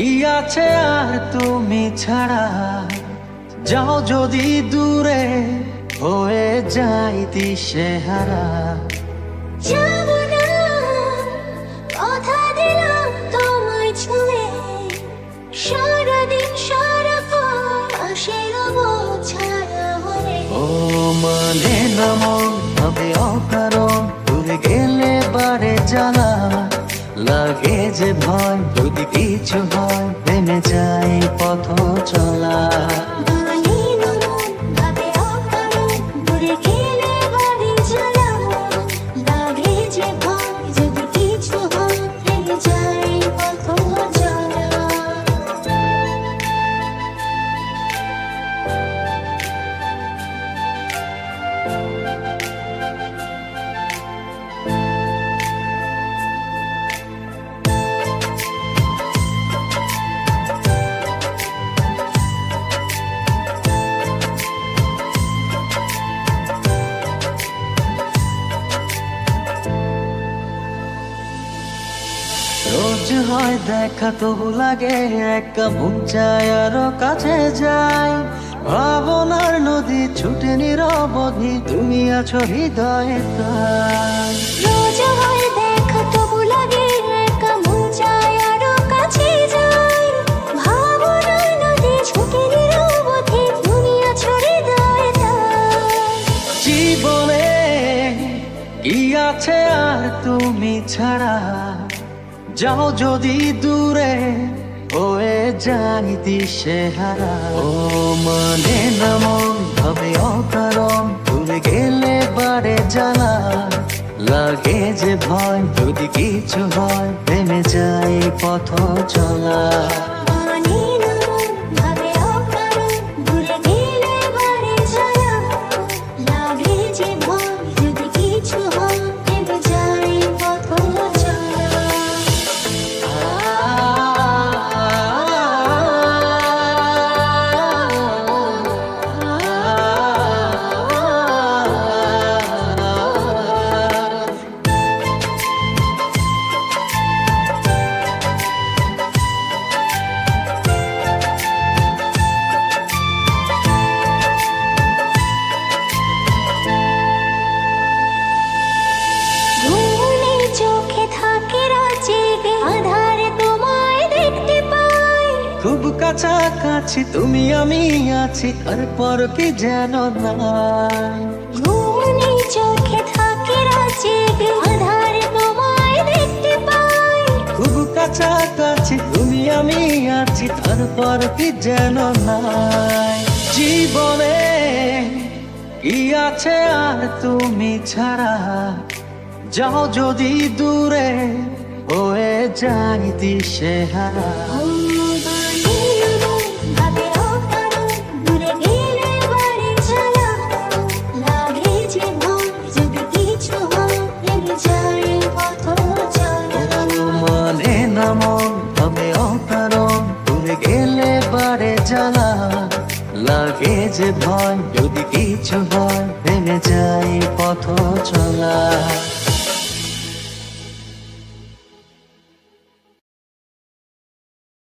কি আছে আর তুমি ছাড়া, যাও যদি দূরে হয়ে যাই দিশেহারা। যাবো না, কথা দিলাম তোমায় ছুঁয়ে, সারাদিন সারাক্ষণ আসে রব ছায়া হয়ে। ও মানে না মন হবে অকারণ, দূরে গেলে বারে জ্বালা লাগে যে ভয়, যদি কিছু হয় থেমে যায় পথ চলা। মানে না মন ভাবে অকারণ, দূরে গেলে বাড়ি জ্বালা লাগে যে ভয়, যদি কিছু হয় থেমে যায় পথ চলা। রোজ হয় দেখা তবু লাগে একা, মন চায় আরো কাছে যাই। ভাবনার নদী ছুটে নিরবধি, তুমি আছো হৃদয়ে তাই। রোজ হয় দেখা তবু লাগে একা, মন চায় আরো কাছে যাই। ভাবনার নদী ছুটে নিরবধি, তুমি আছো হৃদয়ে তাই। জীবনে কি আছে আর তুমি ছাড়া, যাও যদি দূরে হয়ে যাই দিশেহারা। ও মানে না মন ভাবে অকারণ, দূরে গেলে বারে জ্বালা লাগে যে ভয়, যদি কিছু হয় থেমে যায় পথ চলা। মানে না মন ভাবে অকারণ, দূরে গেলে বাড়ি জ্বালা লাগে যে ভয়, যদি কিছু হয় থেমে যায় পথ চলা। ঘুমনে চোখে থাকে রাত জেগে, আধারে তোমায় দেখতে পাই। খুব কাছাকাছি তুমি আমি আছি, তারপর কি যেন নাই। ঘুমনে চোখে থাকে রাত জেগে, আধারে তোমায় দেখতে পাই। খুব কাছাকাছি তুমি আমি আছি, তারপর কি যেন নাই। জীবনে কি আছে আর তুমি ছাড়া, যাও যদি দূরে হয়ে যাই দিশেহারা। ভাবে অকারণ, দূরে গেলে বাড়ি জ্বালা লাগে যে ভয়, যদি কিছু হয় থেমে যায় পথ চলা। মানে না মন হবে অকারণ, দূরে গেলে বারে জ্বালা লাগে যে ভয়, যদি কিছু হয় থেমে যায় পথ চলা।